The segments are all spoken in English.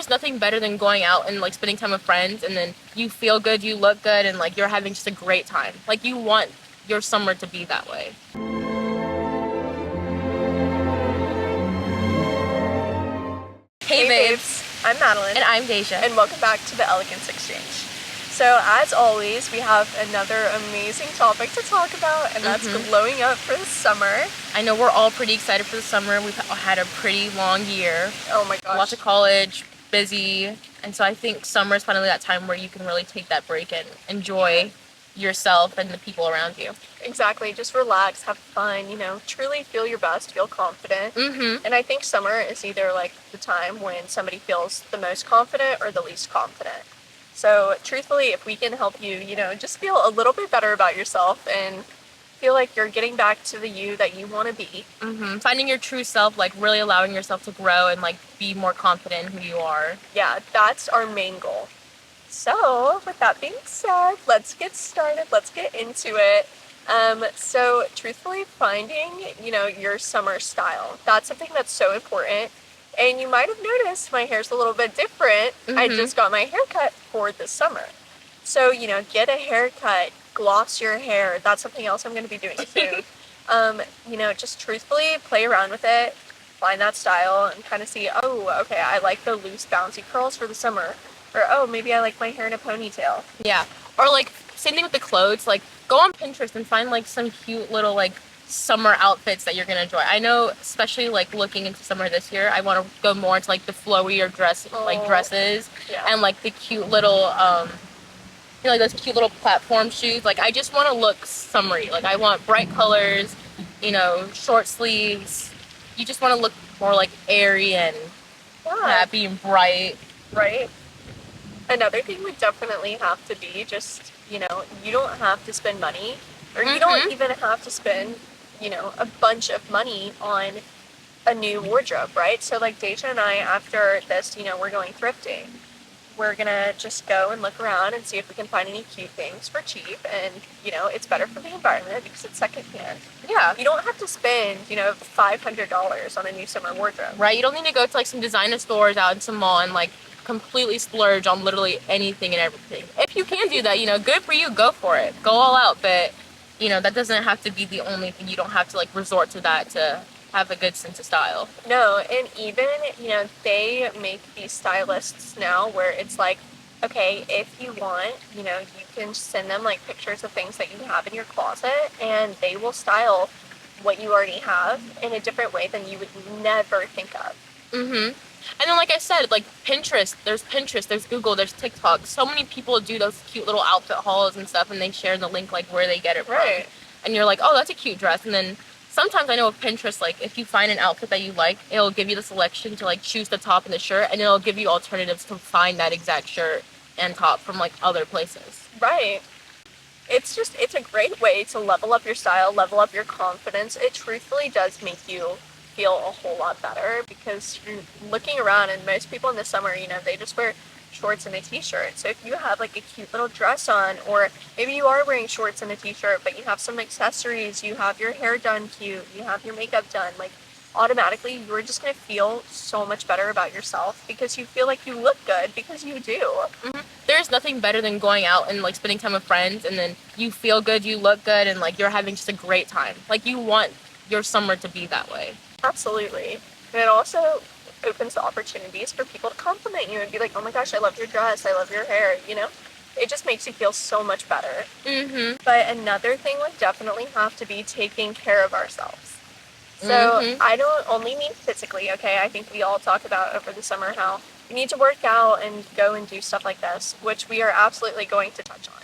there's nothing better than going out and like spending time with friends, and then you feel good, you look good, and like you're having just a great time. Like you want your summer to be that way. Hey babes, I'm Madeline. and I'm Deja. And welcome back to the Elegance Exchange. So as always, we have another amazing topic to talk about, and that's glowing up for the summer. I know we're all pretty excited for the summer. We've had a pretty long year. Oh my gosh. Lots of college, busy, and so I think summer is finally that time where you can really take that break and enjoy yourself and the people around you. Exactly. Just relax, have fun, truly feel your best, feel confident. And I think summer is either like the time when somebody feels the most confident or the least confident. So truthfully, if we can help you, just feel a little bit better about yourself and feel like you're getting back to the you that you want to be. Finding your true self, like really allowing yourself to grow and like be more confident in who you are. Yeah, that's our main goal. So with that being said, let's get started. Let's get into it. So truthfully, finding, your summer style, that's something that's so important. And you might have noticed my hair's a little bit different. I just got my haircut for the summer. So, get a haircut, gloss your hair. That's something else I'm going to be doing soon. Just truthfully play around with it, find that style and kind of see, oh, okay, I like the loose bouncy curls for the summer. Or, oh, maybe I like my hair in a ponytail. Yeah. Or like, same thing with the clothes. Like, go on Pinterest and find like some cute little like summer outfits that you're gonna enjoy. I know, especially like looking into summer this year, I want to go more into like the flowier dresses and like the cute little like those cute little platform shoes. Like I just want to look summery. Like I want bright colors, short sleeves. You just want to look more like airy and happy and bright. Right. Another thing would definitely have to be just, you don't have to spend money, or you don't even have to spend, a bunch of money on a new wardrobe, right? So like Deja and I, after this, we're going thrifting. We're gonna just go and look around and see if we can find any cute things for cheap, and it's better for the environment because it's secondhand. Yeah. You don't have to spend $500 on a new summer wardrobe. Right. You don't need to go to like some designer stores out in some mall and like completely splurge on literally anything and everything. If you can do that, good for you, go for it, go all out. But that doesn't have to be the only thing. You don't have to like resort to that to have a good sense of style. No, and even they make these stylists now where it's like, okay, if you want, you can send them like pictures of things that you have in your closet, and they will style what you already have in a different way than you would never think of. And then, like I said, like Pinterest, there's Google, there's TikTok. So many people do those cute little outfit hauls and stuff, and they share the link, like, where they get it from. Right. And you're like, oh, that's a cute dress. And then sometimes I know with Pinterest, like, if you find an outfit that you like, it'll give you the selection to, like, choose the top and the shirt, and it'll give you alternatives to find that exact shirt and top from, like, other places. Right. It's a great way to level up your style, level up your confidence. It truthfully does make you feel a whole lot better, because you're looking around and most people in the summer, they just wear shorts and a t-shirt. So if you have like a cute little dress on, or maybe you are wearing shorts and a t-shirt, but you have some accessories, you have your hair done cute, you have your makeup done, like automatically you're just going to feel so much better about yourself because you feel like you look good, because you do. There's nothing better than going out and like spending time with friends, and then you feel good, you look good, and like you're having just a great time. Like you want your summer to be that way. Absolutely. And it also opens the opportunities for people to compliment you and be like, oh my gosh, I love your dress, I love your hair, It just makes you feel so much better. But another thing would definitely have to be taking care of ourselves. So I don't only mean physically, okay? I think we all talk about over the summer how we need to work out and go and do stuff like this, which we are absolutely going to touch on.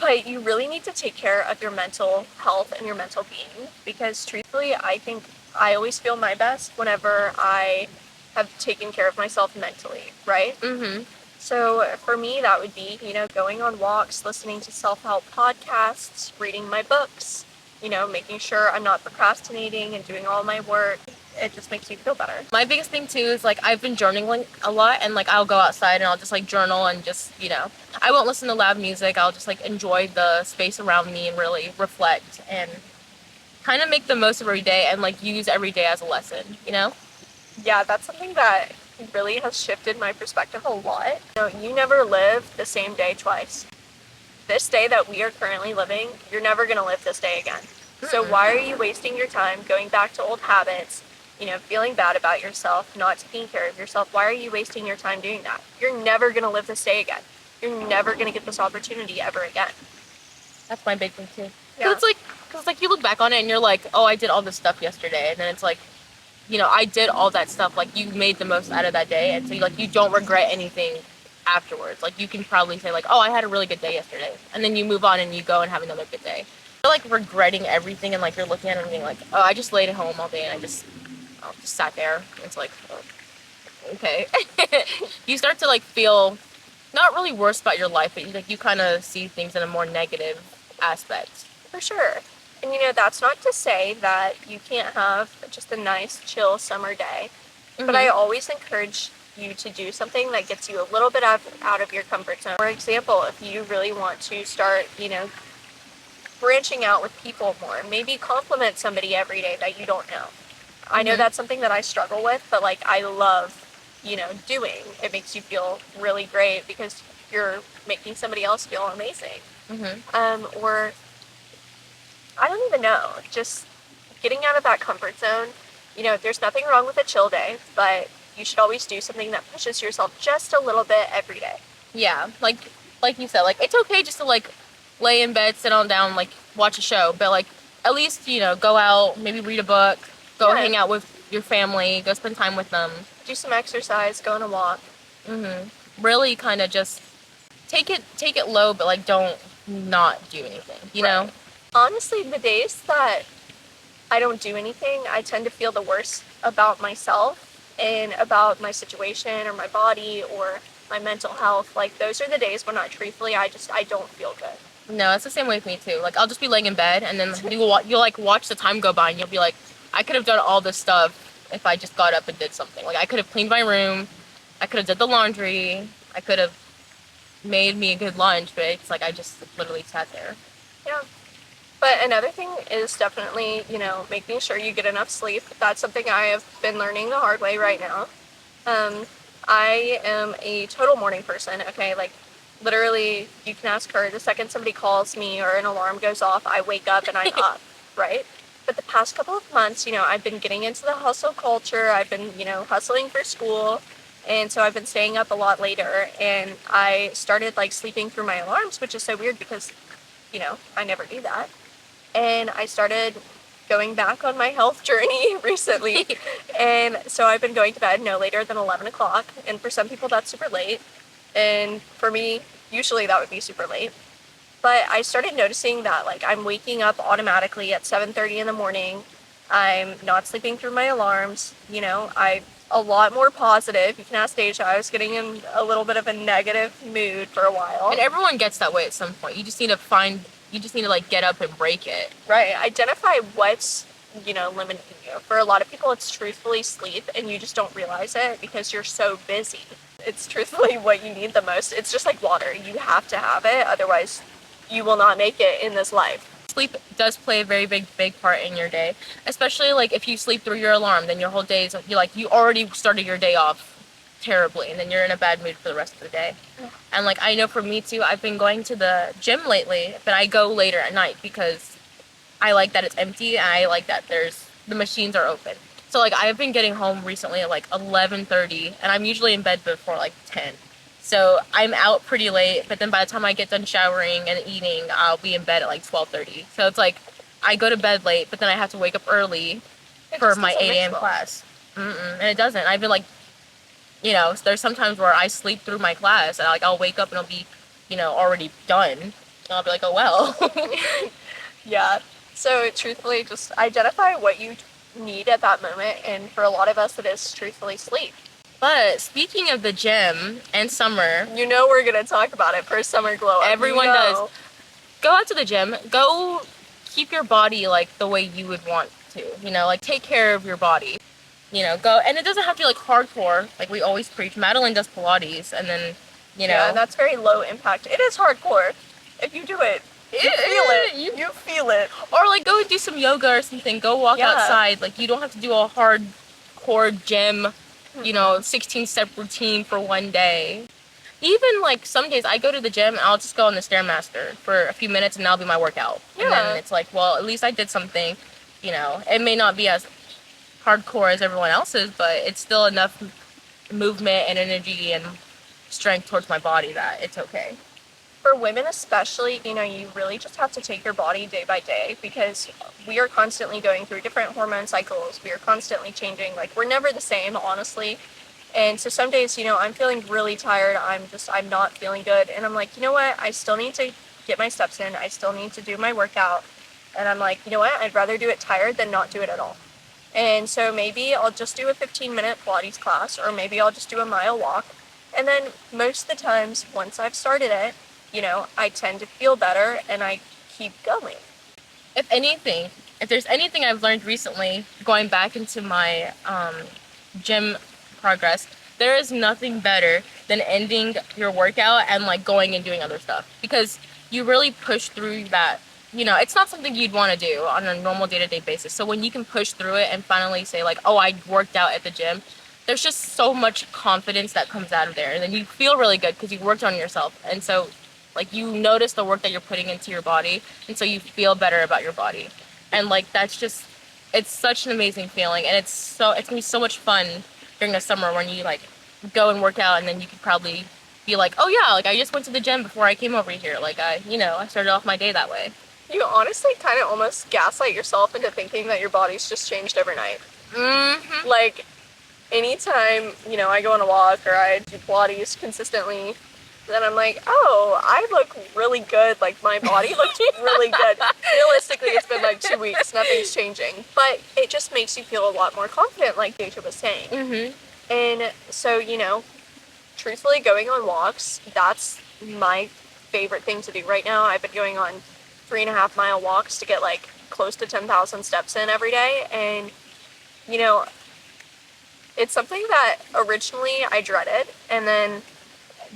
But you really need to take care of your mental health and your mental being, because truthfully, I think I always feel my best whenever I have taken care of myself mentally, right? So for me, that would be, going on walks, listening to self-help podcasts, reading my books, making sure I'm not procrastinating and doing all my work. It just makes me feel better. My biggest thing too is like I've been journaling a lot, and like I'll go outside and I'll just like journal and just, I won't listen to loud music. I'll just like enjoy the space around me and really reflect and kind of make the most of every day and like use every day as a lesson. Yeah, that's something that really has shifted my perspective a lot. You never live the same day twice. This day that we are currently living, you're never going to live this day again. So why are you wasting your time going back to old habits, feeling bad about yourself, not taking care of yourself? Why are you wasting your time doing that? You're never going to live this day again. You're never going to get this opportunity ever again. That's my big thing too. Yeah. Cause it's like you look back on it and you're like, oh, I did all this stuff yesterday, and then it's like, I did all that stuff. Like, you made the most out of that day, and so you don't regret anything afterwards. Like, you can probably say like, oh, I had a really good day yesterday, and then you move on and you go and have another good day. You're like regretting everything, and like you're looking at it and being like, oh, I just laid at home all day and I just sat there. It's like, oh, okay. You start to like feel not really worse about your life, but you kind of see things in a more negative aspect. For sure. And that's not to say that you can't have just a nice, chill summer day. But I always encourage you to do something that gets you a little bit out of your comfort zone. For example, if you really want to start, branching out with people more, maybe compliment somebody every day that you don't know. I know that's something that I struggle with, but like I love, doing. It makes you feel really great because you're making somebody else feel amazing. Or I don't even know, just getting out of that comfort zone. There's nothing wrong with a chill day, but you should always do something that pushes yourself just a little bit every day. Yeah, like you said, like it's okay just to like lay in bed, sit on down, like watch a show, but like at least go out, maybe read a book, go hang out with your family, go spend time with them, do some exercise, go on a walk. Really kind of just take it low, but like don't not do anything, you know. Honestly, the days that I don't do anything, I tend to feel the worst about myself and about my situation or my body or my mental health. Like those are the days when I don't feel good. No, it's the same way with me too. Like I'll just be laying in bed and then you'll like watch the time go by and you'll be like, I could have done all this stuff if I just got up and did something. Like I could have cleaned my room, I could have did the laundry, I could have made me a good lunch, but it's like I just literally sat there. Yeah. But another thing is definitely, making sure you get enough sleep. That's something I have been learning the hard way right now. I am a total morning person, okay? Like, literally, you can ask her, the second somebody calls me or an alarm goes off, I wake up and I'm up, right? But the past couple of months, I've been getting into the hustle culture. I've been, hustling for school. And so I've been staying up a lot later. And I started, like, sleeping through my alarms, which is so weird because, I never do that. And I started going back on my health journey recently. And so I've been going to bed no later than 11 o'clock. And for some people, that's super late. And for me, usually that would be super late. But I started noticing that, like, I'm waking up automatically at 7:30 in the morning. I'm not sleeping through my alarms. I'm a lot more positive. You can ask Deja. I was getting in a little bit of a negative mood for a while. And everyone gets that way at some point. You just need to like get up and break it. Right. Identify what's, limiting you. For a lot of people, it's truthfully sleep, and you just don't realize it because you're so busy. It's truthfully what you need the most. It's just like water. You have to have it. Otherwise, you will not make it in this life. Sleep does play a very big part in your day, especially like if you sleep through your alarm, then your whole day is you already started your day off terribly, and then you're in a bad mood for the rest of the day. And like I know for me too, I've been going to the gym lately, but I go later at night because I like that it's empty and I like that the machines are open. So like I've been getting home recently at like 11:30, and I'm usually in bed before like 10. So I'm out pretty late, but then by the time I get done showering and eating, I'll be in bed at like 12:30. So it's like I go to bed late, but then I have to wake up early for my 8 a.m. class. And it doesn't. I've been like, there's sometimes where I sleep through my class and I'll wake up and it'll be, already done. And I'll be like, oh well. Yeah. So truthfully, just identify what you need at that moment. And for a lot of us, it is truthfully sleep. But speaking of the gym and summer, we're going to talk about it for summer glow up. Everyone does. Go out to the gym. Go keep your body like the way you would want to. Like take care of your body. Go, and it doesn't have to be like hardcore. Like we always preach. Madeline does Pilates, and then Yeah, and that's very low impact. It is hardcore. If you do it, you feel it. You feel it. Or like go do some yoga or something. Go walk outside. Like you don't have to do a hardcore gym you know, 16-step routine for one day. Even like some days I go to the gym and I'll just go on the Stairmaster for a few minutes and that'll be my workout. Yeah. And then it's like, well, at least I did something, you know. It may not be as hardcore as everyone else's, but it's still enough movement and energy and strength towards my body that it's okay. For women especially, you know, you really just have to take your body day by day because we are constantly going through different hormone cycles. We are constantly changing. Like, we're never the same, honestly. And so some days, you know, I'm feeling really tired. I'm not feeling good. And I'm like, you know what? I still need to get my steps in. I still need to do my workout. And I'm like, you know what? I'd rather do it tired than not do it at all. And so maybe I'll just do a 15-minute Pilates class, or maybe I'll just do a mile walk. And then most of the times, once I've started it, you know, I tend to feel better and I keep going. If anything, if there's anything I've learned recently, going back into my gym progress, there is nothing better than ending your workout and like going and doing other stuff, because you really push through that. You know, it's not something you'd want to do on a normal day-to-day basis. So when you can push through it and finally say like, oh, I worked out at the gym, there's just so much confidence that comes out of there. And then you feel really good because you worked on yourself. And so like you notice the work that you're putting into your body, and so you feel better about your body. And like that's just, it's such an amazing feeling, and it's gonna be so much fun during the summer when you like go and work out, and then you could probably be like, oh yeah, like I just went to the gym before I came over here. Like I started off my day that way. You honestly kind of almost gaslight yourself into thinking that your body's just changed overnight. Mm-hmm. Like, anytime, you know, I go on a walk or I do Pilates consistently, then I'm like, oh, I look really good. Like, my body looks really good. Realistically, it's been like 2 weeks. Nothing's changing. But it just makes you feel a lot more confident, like Deja was saying. Mm-hmm. And so, you know, truthfully, going on walks, that's my favorite thing to do right now. I've been going on 3.5 mile walks to get like close to 10,000 steps in every day. And, you know, it's something that originally I dreaded, and then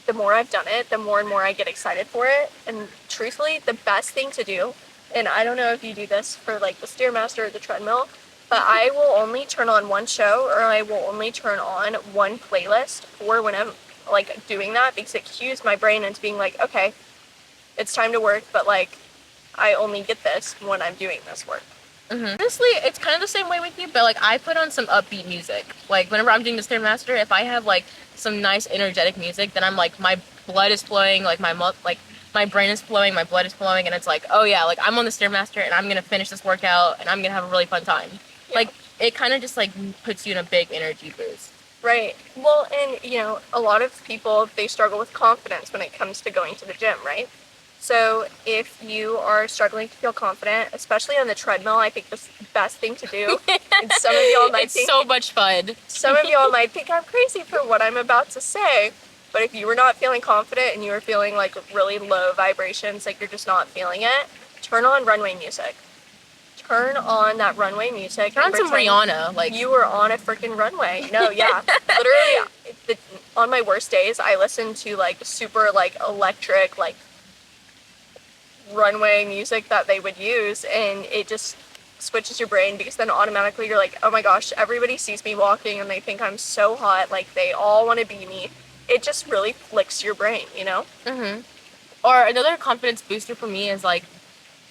the more I've done it, the more and more I get excited for it. And truthfully, the best thing to do, and I don't know if you do this for like the Stairmaster or the treadmill, but I will only turn on one show, or I will only turn on one playlist for when I'm like doing that, because it cues my brain into being like, okay, it's time to work, but like I only get this when I'm doing this work. Mm-hmm. Honestly, it's kind of the same way with you, but like I put on some upbeat music. Like whenever I'm doing the Stairmaster, if I have like some nice energetic music, then I'm like my blood is flowing, like my brain is flowing, my blood is flowing, and it's like, oh yeah, like I'm on the Stairmaster and I'm gonna finish this workout and I'm gonna have a really fun time. Yeah. Like it kind of just like puts you in a big energy boost. Right. Well, and you know, a lot of people, they struggle with confidence when it comes to going to the gym, right? So if you are struggling to feel confident, especially on the treadmill, I think the best thing to do, and some of y'all might think, it's so much fun. Some of y'all might think I'm crazy for what I'm about to say, but if you were not feeling confident and you were feeling like really low vibrations, like you're just not feeling it, turn on runway music. Turn on that runway music. Turn on some Rihanna. Like you were on a freaking runway. No, yeah. Literally, on my worst days, I listen to like super like electric, like runway music that they would use, and it just switches your brain, because then automatically you're like, oh my gosh, everybody sees me walking and they think I'm so hot, like they all want to be me. It just really flicks your brain, you know? Mm-hmm. Or another confidence booster for me is like,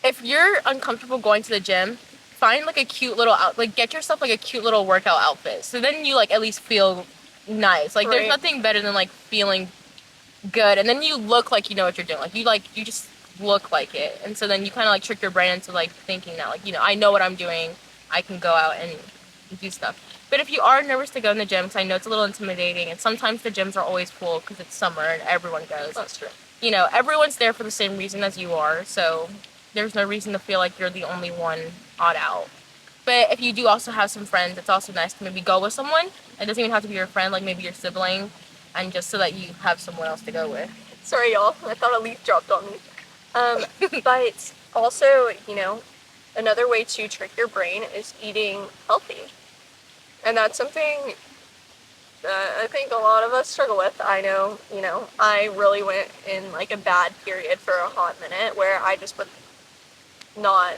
if you're uncomfortable going to the gym, find like a cute little get yourself like a cute little workout outfit, so then you like at least feel nice. Like There's nothing better than like feeling good, and then you look like you know what you're doing. You just look like it, and so then you kind of like trick your brain into like thinking that like, you know, I know what I'm doing, I can go out and do stuff. But if you are nervous to go in the gym, because I know it's a little intimidating, and sometimes the gyms are always full because it's summer and everyone goes. That's true. You know, everyone's there for the same reason as you are, so there's no reason to feel like you're the only one odd out. But if you do also have some friends, it's also nice to maybe go with someone. It doesn't even have to be your friend, like maybe your sibling, and just so that you have someone else to go with. Sorry, y'all. I thought a leaf dropped on me. But also, you know, another way to trick your brain is eating healthy. And that's something I think a lot of us struggle with. I know, you know, I really went in like a bad period for a hot minute where I just would not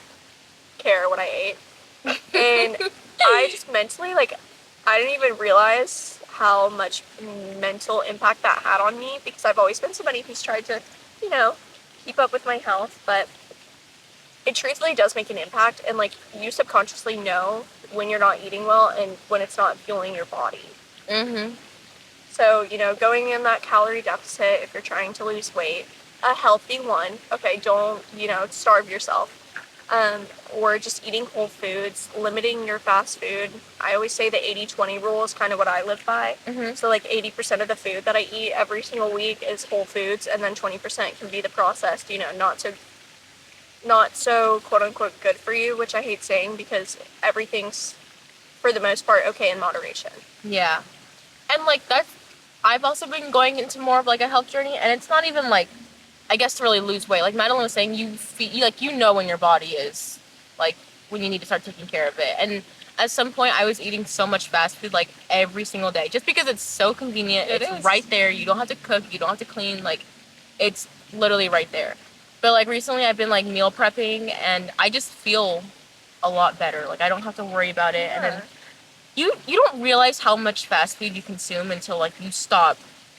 care what I ate. And I just mentally, like, I didn't even realize how much mental impact that had on me, because I've always been somebody who's tried to, you know, keep up with my health, but it truthfully does make an impact, and like you subconsciously know when you're not eating well and when it's not fueling your body. So, you know, going in that calorie deficit if you're trying to lose weight, a healthy one, okay, don't, you know, starve yourself. Or just eating whole foods, limiting your fast food. I always say the 80-20 rule is kind of what I live by. So like 80% of the food that I eat every single week is whole foods, and then 20% can be the processed, you know, not so quote unquote good for you, which I hate saying because everything's for the most part okay in moderation. Yeah. And like I've also been going into more of like a health journey, and it's not even like, I guess, to really lose weight. Like Madeline was saying, you know when your body is like when you need to start taking care of it. And at some point, I was eating so much fast food like every single day, just because it's so convenient. It's right there. You don't have to cook. You don't have to clean. Like, it's literally right there. But like recently, I've been like meal prepping, and I just feel a lot better. Like I don't have to worry about it. And then you don't realize how much fast food you consume until like you stop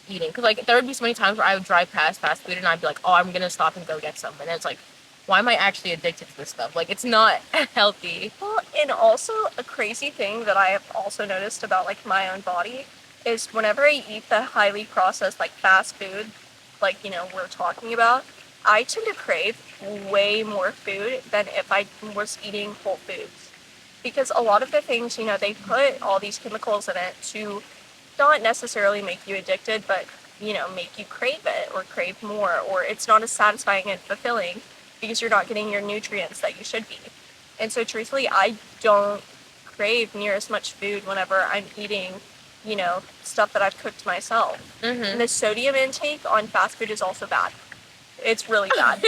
eating. Because like there would be so many times where I would drive past fast food and I'd be like, oh, I'm gonna stop and go get some, and it's like, why am I actually addicted to this stuff? Like, it's not healthy. Well, and also a crazy thing that I have also noticed about like my own body is whenever I eat the highly processed like fast food, like, you know, we're talking about, I tend to crave way more food than if I was eating whole foods. Because a lot of the things, you know, they put all these chemicals in it to not necessarily make you addicted, but, you know, make you crave it or crave more, or it's not as satisfying and fulfilling because you're not getting your nutrients that you should be. And so truthfully, I don't crave near as much food whenever I'm eating, you know, stuff that I've cooked myself. And the sodium intake on fast food is also bad. It's really bad.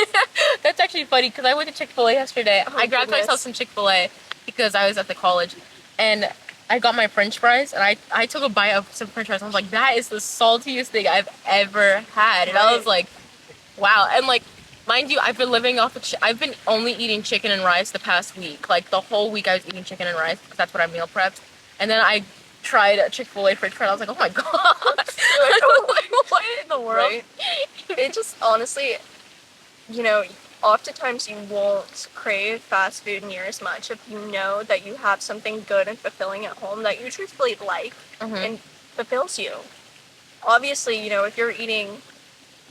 That's actually funny because I went to Chick-fil-A yesterday. Oh, I grabbed myself some Chick-fil-A because I was at the college, and I got my French fries, and I took a bite of some French fries. And I was like, that is the saltiest thing I've ever had. And I was like, wow. And like, mind you, I've been living off of I've been only eating chicken and rice the past week. Like the whole week I was eating chicken and rice because that's what I meal prepped. And then I tried a Chick-fil-A French fry. I was like, oh my god. Like, what in the world? Right? It just honestly, you know, oftentimes you won't crave fast food near as much if you know that you have something good and fulfilling at home that you truthfully like and fulfills you. Obviously, you know, if you're eating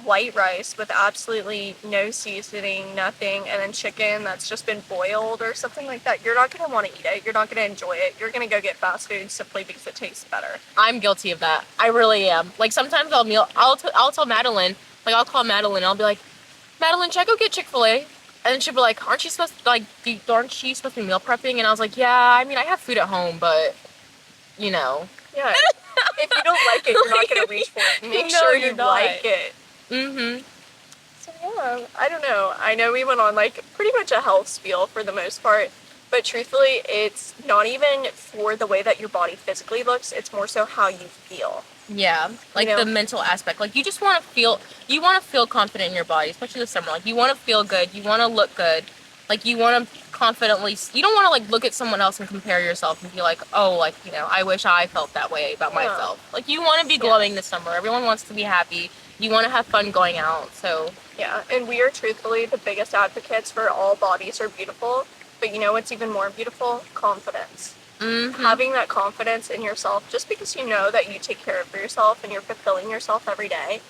white rice with absolutely no seasoning, nothing, and then chicken that's just been boiled or something like that, you're not going to want to eat it. You're not going to enjoy it. You're going to go get fast food simply because it tastes better. I'm guilty of that. I really am. Like sometimes I'll tell Madeline, like I'll call Madeline and I'll be like, Madeline, should I go get Chick-fil-A? And then she'll be like, aren't you supposed to, like, aren't you supposed to be meal prepping? And I was like, yeah, I mean, I have food at home, but, you know. Yeah. If you don't like it, you're not going to reach for it. Make sure you like it. So yeah, I don't know. I know we went on like pretty much a health spiel for the most part, but truthfully, it's not even for the way that your body physically looks. It's more so how you feel. Yeah, like, you know, the mental aspect. Like, you just want to feel confident in your body, especially this summer. Like, you want to feel good. You want to look good. Like, you want to confidently, you don't want to, like, look at someone else and compare yourself and be like, oh, like, you know, I wish I felt that way about myself. Like, you want to be glowing this summer. Everyone wants to be happy. You want to have fun going out, so. Yeah, and we are truthfully the biggest advocates for all bodies are beautiful. But you know what's even more beautiful? Confidence. Having that confidence in yourself, just because you know that you take care of yourself and you're fulfilling yourself every day,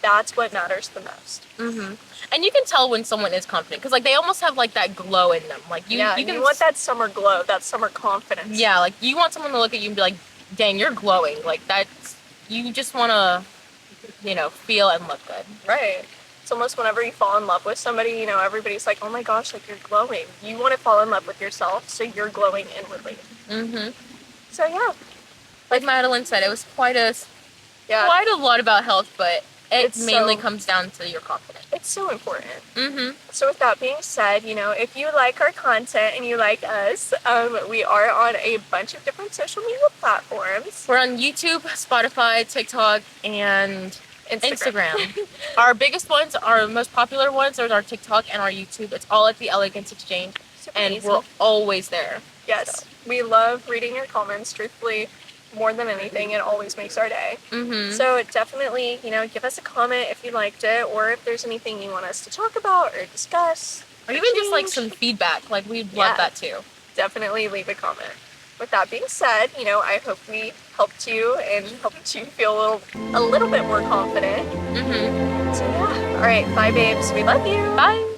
that's what matters the most. And you can tell when someone is confident, because like they almost have like that glow in them. Like you want that summer glow, that summer confidence. Yeah, like you want someone to look at you and be like, dang, you're glowing. Like that's, you just want to, you know, feel and look good. Right. It's almost whenever you fall in love with somebody, you know, everybody's like, oh my gosh, like you're glowing. You want to fall in love with yourself, so you're glowing inwardly. So yeah. Like Madeline said, it was quite a lot about health, but it mainly comes down to your confidence. It's so important. So with that being said, you know, if you like our content and you like us, we are on a bunch of different social media platforms. We're on YouTube, Spotify, TikTok, and Instagram. Our biggest ones, our most popular ones are our TikTok and our YouTube. It's all at the Elegance Exchange. Super easy. We're always there. Yes. So. We love reading your comments. Truthfully, more than anything, it always makes our day. Mm-hmm. So definitely, you know, give us a comment if you liked it, or if there's anything you want us to talk about or discuss. Or even just like some feedback. Like we'd love that too. Definitely leave a comment. With that being said, you know, I hope we helped you and helped you feel a little bit more confident. Mm-hmm. So yeah. All right. Bye, babes. We love you. Bye.